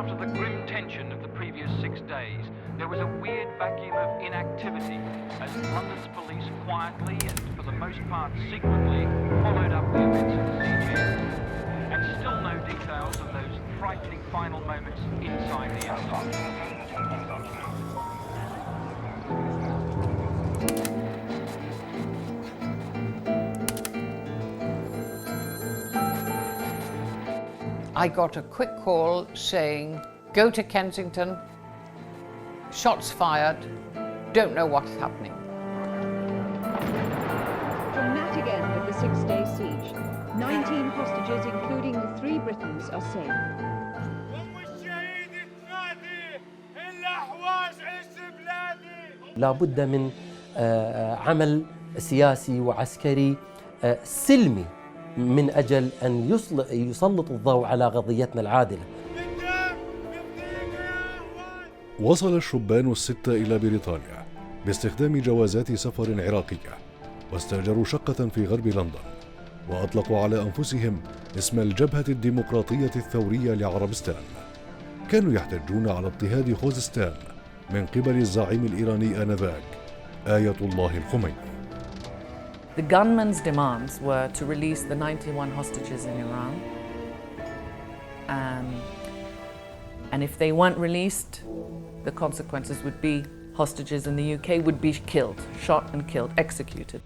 after the grim tension of the previous 6 days, there was a weird vacuum of inactivity as London's police quietly and for the most part secretly followed up the events of the siege. And still no details of those frightening final moments inside the embassy. I got a quick call saying, go to Kensington, shots fired, don't know what's happening. Dramatic end of the 6-day siege. 19 hostages, including the 3 Britons, are safe. لا بد من عمل سياسي وعسكري سلمي من أجل أن يسلط الضوء على قضيتنا العادلة. وصل الشبان ال6 إلى بريطانيا باستخدام جوازات سفر عراقية، واستأجروا شقة في غرب لندن، وأطلقوا على أنفسهم اسم الجبهة الديمقراطية الثورية لعربستان. كانوا يحتجون على اضطهاد خوزستان من قبل الزعيم الإيراني آنذاك آية الله الخميني. The gunmen's demands were to release the 91 hostages in Iran. And if they weren't released, the consequences would be hostages in the UK would be killed, shot and killed, executed.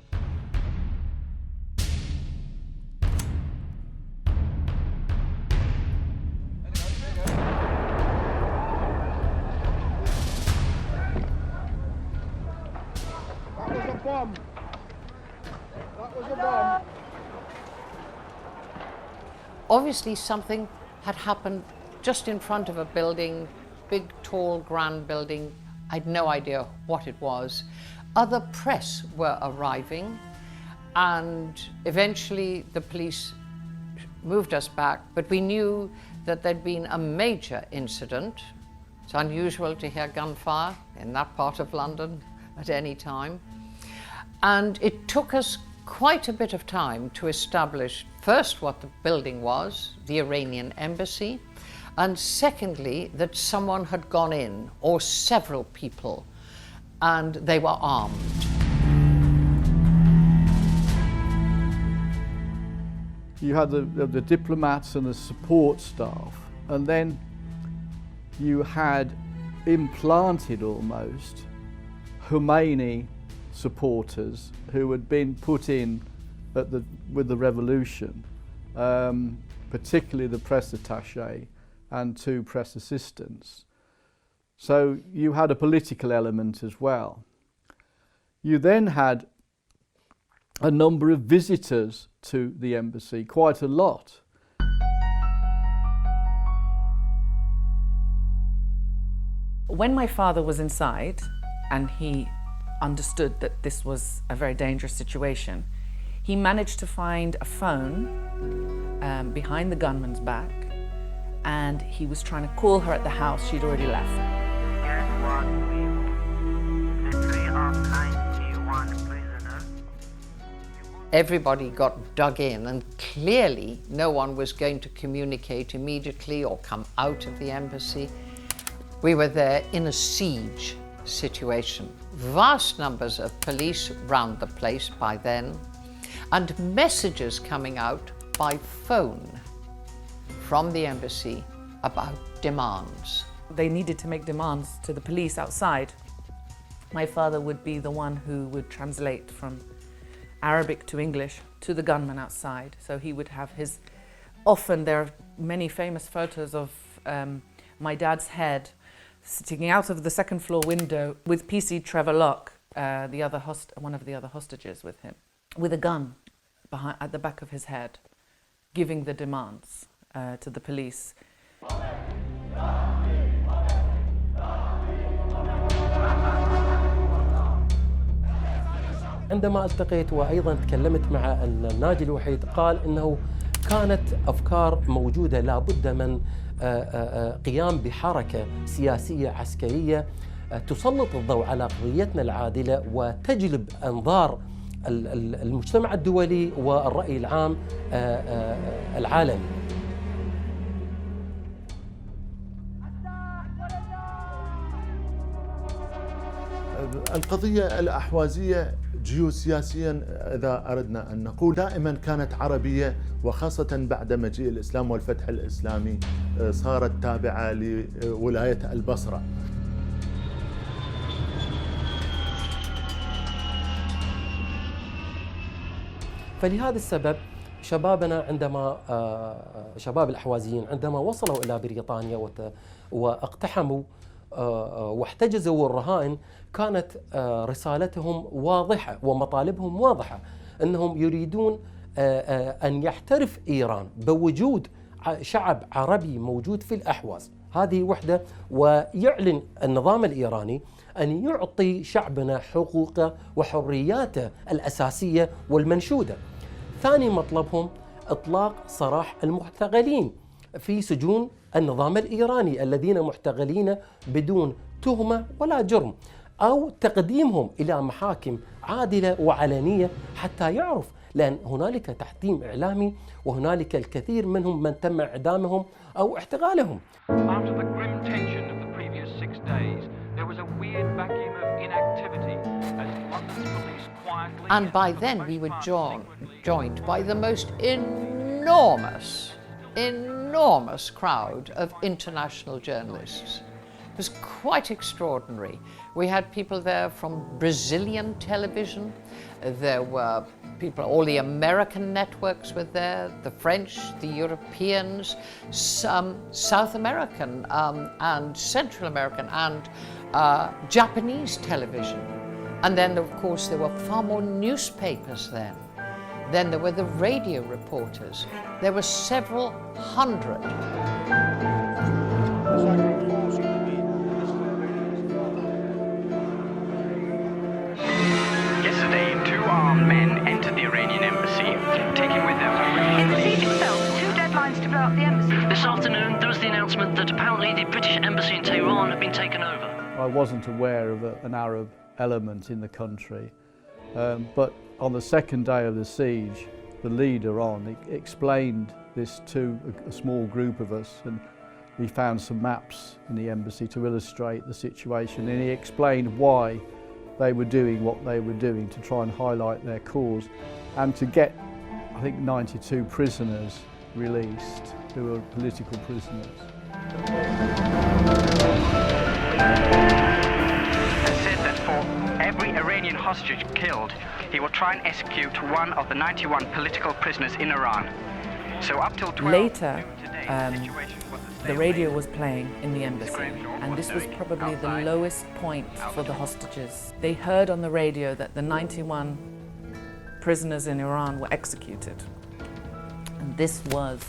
Obviously something had happened just in front of a building, big, tall, grand building. I'd no idea what it was. Other press were arriving, and eventually the police moved us back, but we knew that there'd been a major incident. It's unusual to hear gunfire in that part of London at any time. And it took us quite a bit of time to establish first what the building was, the Iranian embassy, and secondly that someone had gone in, or several people, and they were armed. You had the diplomats and the support staff, and then you had implanted almost Khomeini supporters who had been put in with the revolution, particularly the press attaché and 2 press assistants. So you had a political element as well. You then had a number of visitors to the embassy, quite a lot. When my father was inside and he understood that this was a very dangerous situation, he managed to find a phone behind the gunman's back, and he was trying to call her at the house. She'd already left. Guess what? The 3 of 91 prisoners. Everybody got dug in, and clearly no one was going to communicate immediately or come out of the embassy. We were there in a siege situation. Vast numbers of police round the place by then, and messages coming out by phone from the embassy about demands. They needed to make demands to the police outside. My father would be the one who would translate from Arabic to English to the gunman outside. So he would have his, often there are many famous photos of my dad's head sitting out of the 2nd floor window with PC Trevor Locke, one of the other hostages with him, with a gun at the back of his head, giving the demands to the police. عندما التقيت وأيضا تكلمت مع الناجي الوحيد، قال إنه كانت أفكار موجودة لابد من قيام بحركة سياسية عسكرية تسلط الضوء على قضيتنا العادلة وتجلب أنظار المجتمع الدولي والرأي العام العالمي. القضية الأحوازية جيوسياسيا إذا أردنا أن نقول دائما كانت عربية، وخاصة بعد مجيء الإسلام والفتح الإسلامي صارت تابعة لولاية البصرة. فلهذا السبب شبابنا عندما شباب الأحوازيين عندما وصلوا إلى بريطانيا واقتحموا واحتجزوا الرهائن، كانت رسالتهم واضحة ومطالبهم واضحة، أنهم يريدون أن يحترف إيران بوجود شعب عربي موجود في الأحواز. هذه وحدة، ويعلن النظام الإيراني أن يعطي شعبنا حقوقه وحرياته الأساسية والمنشودة. ثاني مطلبهم إطلاق سراح المحتغلين في سجون النظام الإيراني الذين محتغلين بدون تهمة ولا جرم، أو تقديمهم إلى محاكم عادلة وعلنية حتى يعرف، لأن هنالك تحطيم إعلامي وهنالك الكثير منهم من تم إعدامهم أو احتغالهم. After the grim tension of the previous 6 days, there was a weird vacuum of inactivity as London's police quietly... And by then we were joined by the most enormous crowd of international journalists. It was quite extraordinary. We had people there from Brazilian television. There were people, all the American networks were there, the French, the Europeans, some South American and Central American and Japanese television. And then, of course, there were far more newspapers then. Then there were the radio reporters. There were several hundred. Yesterday, 2 armed men entered the Iranian embassy, taking with them... In the siege itself, 2 deadlines to blow up the embassy. This afternoon, there was the announcement that apparently the British embassy in Tehran had been taken over. I wasn't aware of an Arab element in the country, but on the second day of the siege, the leader explained this to a small group of us, and we found some maps in the embassy to illustrate the situation, and he explained why they were doing what they were doing to try and highlight their cause and to get, I think, 92 prisoners released who were political prisoners. They said that for every Iranian hostage killed, he will try and execute one of the 91 political prisoners in Iran. So up till 12 Later, the radio was playing in the embassy, and this was probably the lowest point for the hostages. They heard on the radio that the 91 prisoners in Iran were executed. And this was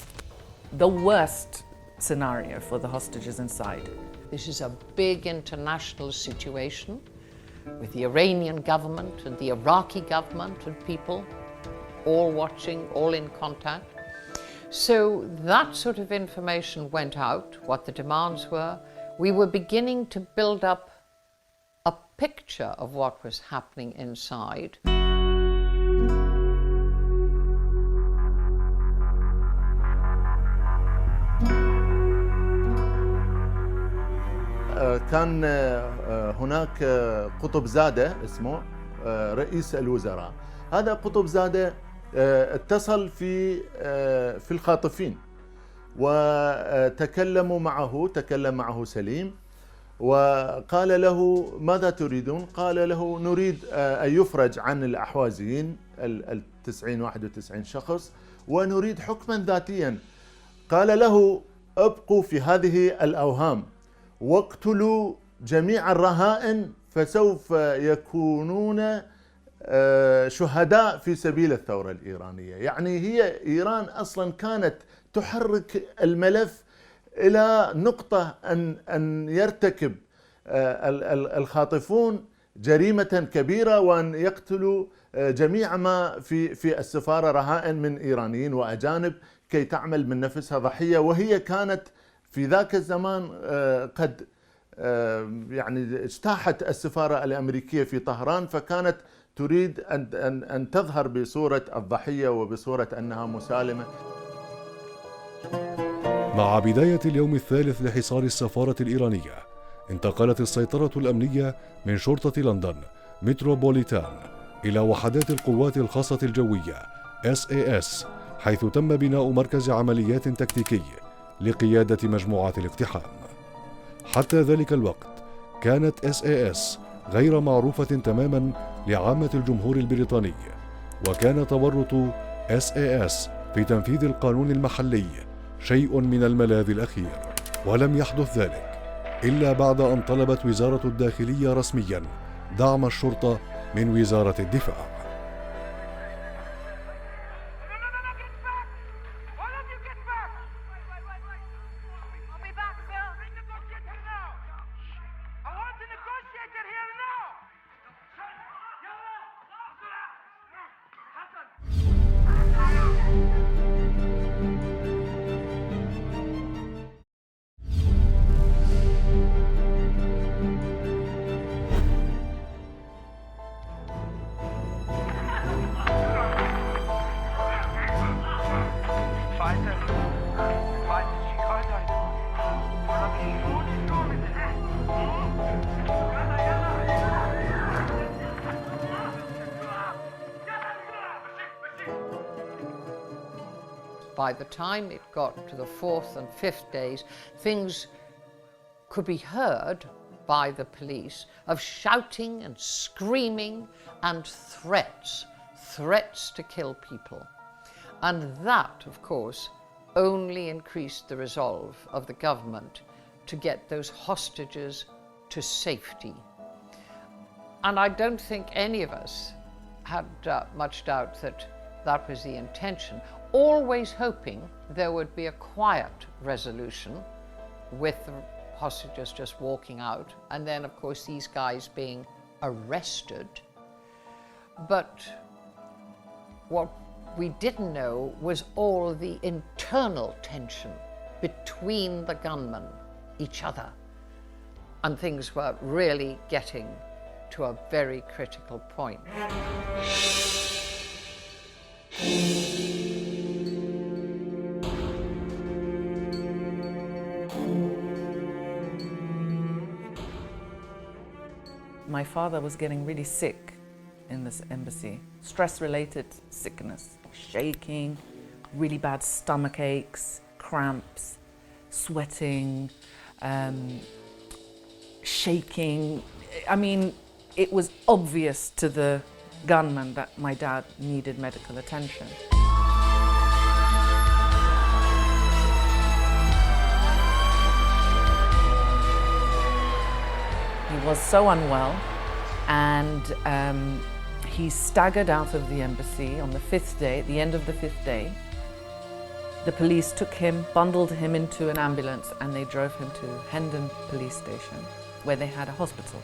the worst scenario for the hostages inside. This is a big international situation with the Iranian government and the Iraqi government and people all watching, all in contact. So that sort of information went out, what the demands were. We were beginning to build up a picture of what was happening inside. كان هناك قطب زادة اسمه رئيس الوزراء. هذا قطب زادة اتصل في الخاطفين وتكلم معه سليم وقال له ماذا تريدون؟ قال له نريد أن يفرج عن الأحوازيين 91 شخص ونريد حكما ذاتيا. قال له ابقوا في هذه الأوهام واقتلوا جميع الرهائن فسوف يكونون شهداء في سبيل الثورة الإيرانية. يعني هي إيران أصلا كانت تحرك الملف إلى نقطة أن يرتكب الخاطفون جريمة كبيرة وأن يقتلوا جميع ما في السفارة رهائن من إيرانيين وأجانب كي تعمل من نفسها ضحية. وهي كانت في ذاك الزمان قد يعني اجتاحت السفارة الأمريكية في طهران، فكانت تريد أن تظهر بصورة الضحية وبصورة أنها مسالمة. مع بداية اليوم الثالث لحصار السفارة الإيرانية، انتقلت السيطرة الأمنية من شرطة لندن متروبوليتان إلى وحدات القوات الخاصة الجوية SAS، حيث تم بناء مركز عمليات تكتيكي لقيادة مجموعات الاقتحام. حتى ذلك الوقت كانت SAS غير معروفة تماما لعامة الجمهور البريطاني، وكان تورط SAS في تنفيذ القانون المحلي شيء من الملاذ الأخير. ولم يحدث ذلك إلا بعد أن طلبت وزارة الداخلية رسميا دعم الشرطة من وزارة الدفاع. By the time it got to the 4th and 5th days, things could be heard by the police of shouting and screaming and threats to kill people. And that, of course, only increased the resolve of the government to get those hostages to safety. And I don't think any of us had much doubt that that was the intention, always hoping there would be a quiet resolution with the hostages just walking out, and then of course these guys being arrested. But what we didn't know was all the internal tension between the gunmen, each other, and things were really getting to a very critical point. My father was getting really sick in this embassy, stress-related sickness, shaking, really bad stomach aches, cramps, sweating, shaking. I mean, it was obvious to the gunman that my dad needed medical attention. He was so unwell, and he staggered out of the embassy on the 5th day, at the end of the 5th day. The police took him, bundled him into an ambulance, and they drove him to Hendon police station, where they had a hospital.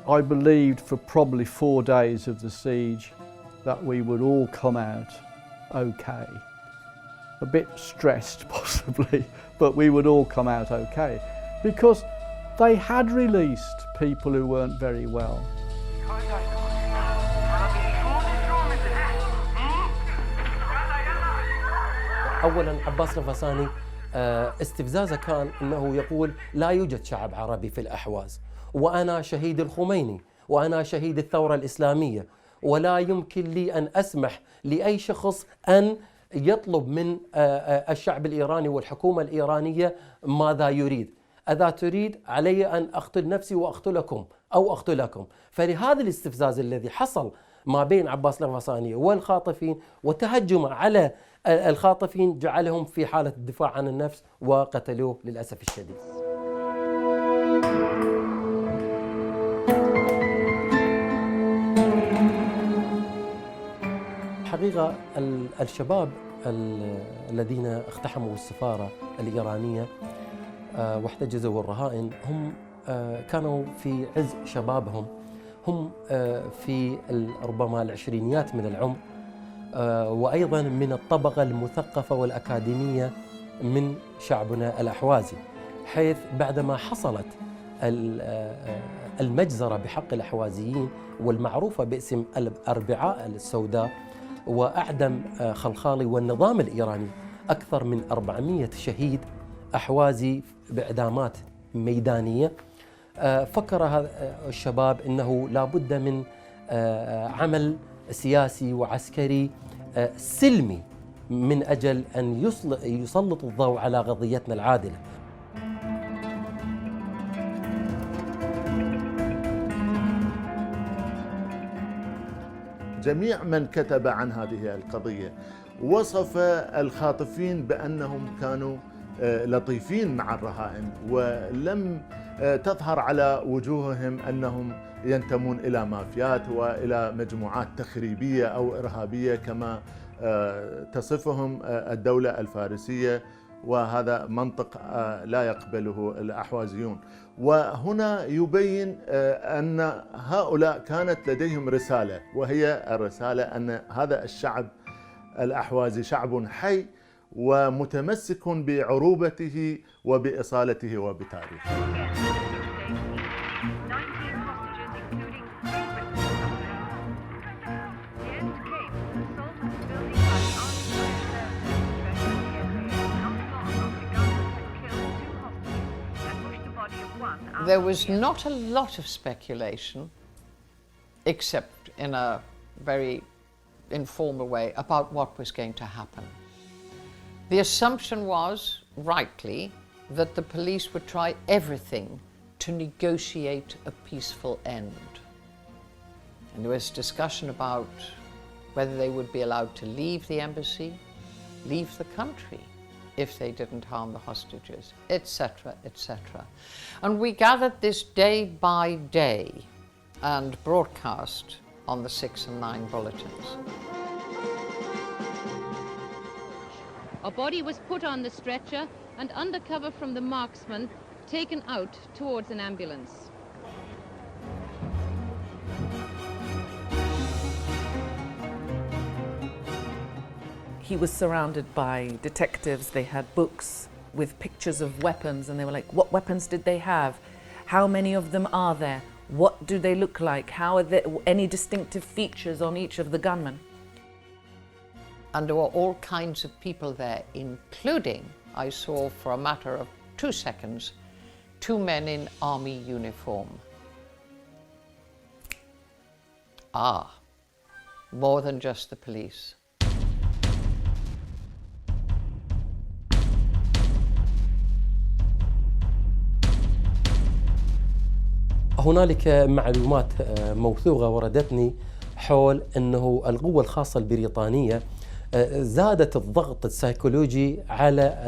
I believed for probably 4 days of the siege that we would all come out okay. A bit stressed possibly, but we would all come out okay, because they had released people who weren't very well. أولاً عباس الغفصاني استفزازه كان أنه يقول لا يوجد شعب عربي في الأحواز، وأنا شهيد الخميني، وأنا شهيد الثورة الإسلامية، ولا يمكن لي أن أسمح لأي شخص أن يطلب من الشعب الإيراني والحكومة الإيرانية ماذا يريد. إذا تريد علي أن أقتل نفسي وأقتلكم أو أقتلكم. فلهذا الاستفزاز الذي حصل ما بين عباس الغفصاني والخاطفين وتهجم على الخاطفين جعلهم في حالة الدفاع عن النفس وقتلوه للأسف الشديد. حقيقة الشباب الذين اقتحموا السفارة الإيرانية واحتجزوا الرهائن هم كانوا في عز شبابهم، هم في ربما العشرينيات من العمر، وأيضا من الطبقة المثقفة والأكاديمية من شعبنا الأحوازي، حيث بعدما حصلت المجزرة بحق الأحوازيين والمعروفة باسم الأربعاء السوداء وأعدم خلخالي والنظام الإيراني أكثر من 400 شهيد أحوازي بإعدامات ميدانية. فكر هذا الشباب أنه لا بد من عمل سياسي وعسكري سلمي من أجل أن يسلط الضوء على قضيتنا العادلة. جميع من كتب عن هذه القضية وصف الخاطفين بأنهم كانوا لطيفين مع الرهائن، ولم تظهر على وجوههم أنهم ينتمون إلى مافيات وإلى مجموعات تخريبية أو إرهابية كما تصفهم الدولة الفارسية، وهذا منطق لا يقبله الأحوازيون. وهنا يبين أن هؤلاء كانت لديهم رسالة، وهي الرسالة أن هذا الشعب الأحوازي شعب حي ومتمسك بعروبته وبأصالته وبتاريخه. There was not a lot of speculation, except in a very informal way, about what was going to happen. The assumption was, rightly, that the police would try everything to negotiate a peaceful end. And there was discussion about whether they would be allowed to leave the embassy, leave the country, if they didn't harm the hostages, etc., etc. And we gathered this day by day and broadcast on the 6 and 9 bulletins. A body was put on the stretcher and, under cover from the marksman, taken out towards an ambulance. He was surrounded by detectives. They had books with pictures of weapons, and they were like, what weapons did they have? How many of them are there? What do they look like? How are there any distinctive features on each of the gunmen? And there were all kinds of people there, including, I saw for a matter of 2 seconds, 2 men in army uniform. Ah, more than just the police. هنالك معلومات موثوقة وردتني حول أنه القوة الخاصة البريطانية زادت الضغط السيكولوجي على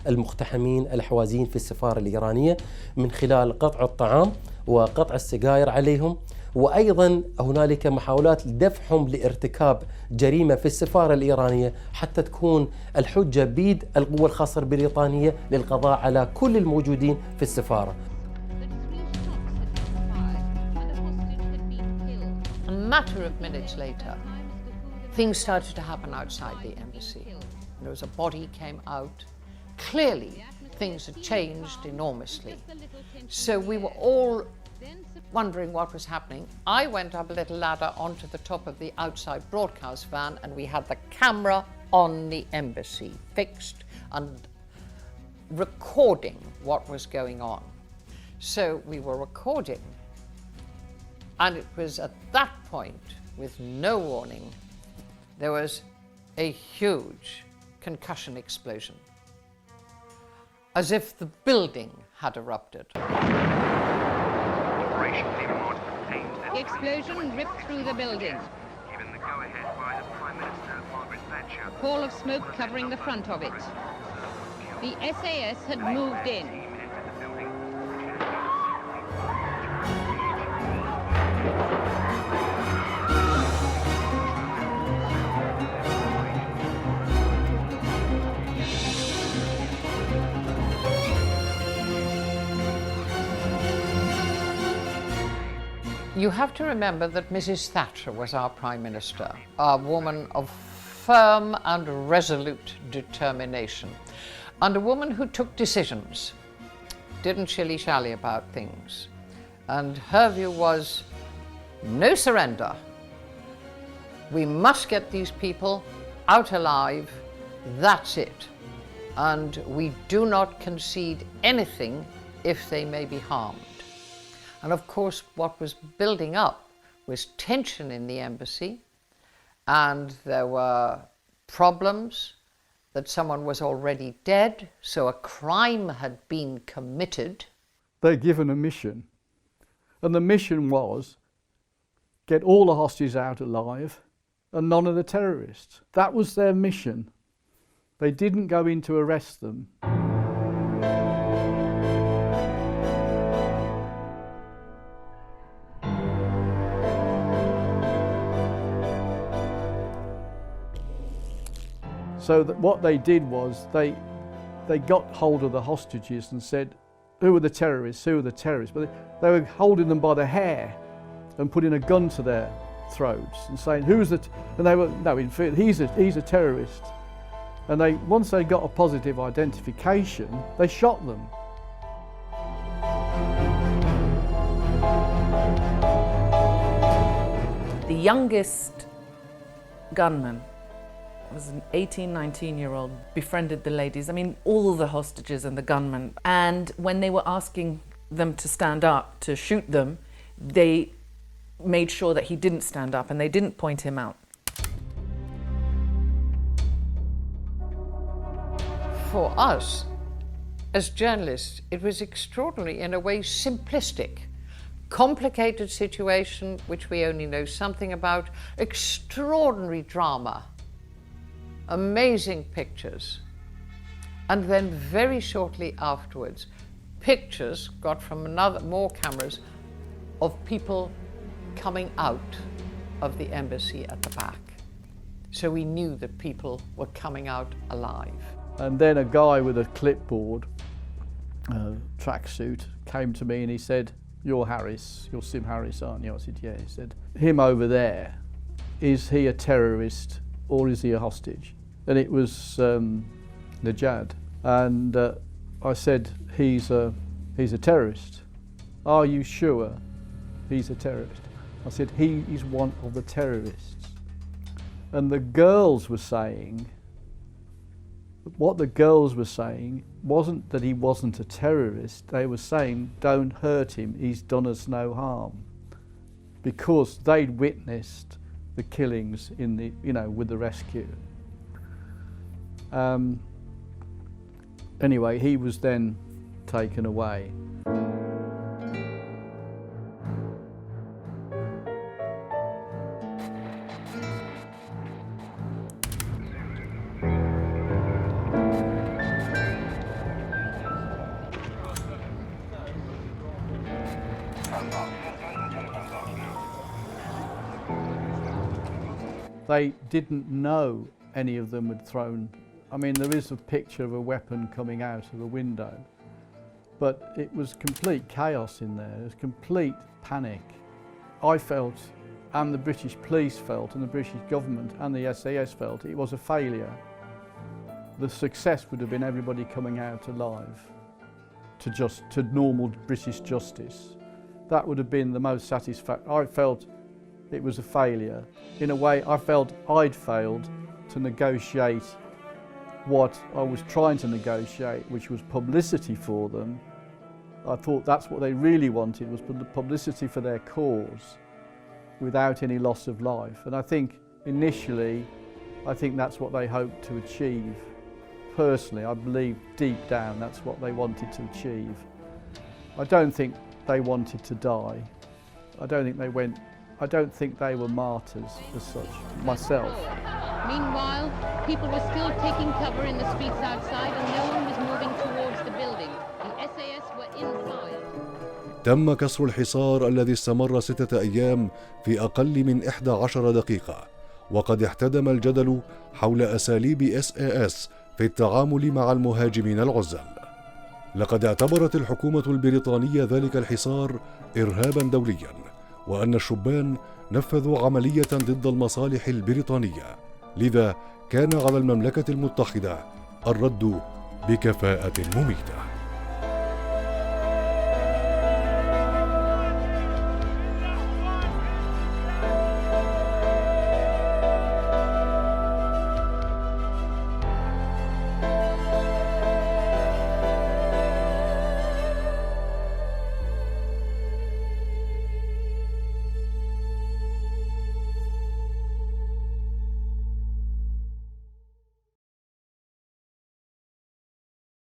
المقتحمين الأحوازيين في السفارة الإيرانية من خلال قطع الطعام وقطع السجائر عليهم، وأيضا هنالك محاولات لدفعهم لارتكاب جريمة في السفارة الإيرانية حتى تكون الحجة بيد القوة الخاصة البريطانية للقضاء على كل الموجودين في السفارة. A matter of minutes later, things started to happen outside the embassy. There was a body came out. Clearly, things had changed enormously. So we were all wondering what was happening. I went up a little ladder onto the top of the outside broadcast van, and we had the camera on the embassy fixed and recording what was going on. So we were recording. And it was at that point, with no warning, there was a huge concussion explosion, as if the building had erupted. The explosion ripped through the building. A pall of smoke covering the front of it. The SAS had moved in. You have to remember that Mrs. Thatcher was our Prime Minister, a woman of firm and resolute determination, and a woman who took decisions, didn't shilly-shally about things. And her view was, no surrender. We must get these people out alive. That's it. and we do not concede anything if they may be harmed. And of course, what was building up was tension in the embassy, and there were problems that someone was already dead, so a crime had been committed. They're given a mission, and the mission was get all the hostages out alive and none of the terrorists. That was their mission. They didn't go in to arrest them. So what they did was they got hold of the hostages and said, who are the terrorists, who are the terrorists? But they were holding them by the hair and putting a gun to their throats and saying, who's the, and they were, no, in fact, he's a terrorist. And once they got a positive identification, they shot them. The youngest gunman was an 18, 19-year-old, befriended the ladies, I mean, all the hostages and the gunmen. And when they were asking them to stand up to shoot them, they made sure that he didn't stand up and they didn't point him out. For us, as journalists, it was extraordinary, in a way simplistic. Complicated situation, which we only know something about, extraordinary drama, amazing pictures. And then very shortly afterwards, pictures got from more cameras of people coming out of the embassy at the back. So we knew that people were coming out alive. And then a guy with a clipboard, tracksuit, came to me and he said, "You're Harris, you're Sim Harris, aren't you?" I said, "Yeah." He said, "Him over there, is he a terrorist or is he a hostage?" And it was Najad. And I said, he's a terrorist. "Are you sure he's a terrorist?" I said, "He is one of the terrorists." And the girls were saying, what the girls were saying wasn't that he wasn't a terrorist. They were saying, "Don't hurt him, he's done us no harm." Because they'd witnessed the killings in the, with the rescue. Anyway, he was then taken away. They didn't know any of them had thrown. I mean, there is a picture of a weapon coming out of a window, but it was complete chaos in there. It was complete panic. I felt, and the British police felt, and the British government and the SAS felt, it was a failure. The success would have been everybody coming out alive to normal British justice. That would have been the most satisfactory. I felt it was a failure. In a way, I felt I'd failed to negotiate what I was trying to negotiate, which was publicity for them. I thought that's what they really wanted, was publicity for their cause without any loss of life. And I think initially, that's what they hoped to achieve. Personally, I believe deep down that's what they wanted to achieve. I don't think they wanted to die. I don't think they were martyrs as such, myself. Meanwhile, people were still taking cover in the streets outside and no one was moving towards the building. The SAS were inside. تم كسر الحصار الذي استمر 6 أيام في أقل من 11 دقيقة، وقد احتدم الجدل حول أساليب SAS في التعامل مع المهاجمين العزل. لقد اعتبرت الحكومة البريطانية ذلك الحصار إرهابا دوليا، وأن الشبان نفذوا عملية ضد المصالح البريطانية، لذا كان على المملكة المتحدة الرد بكفاءة مميتة.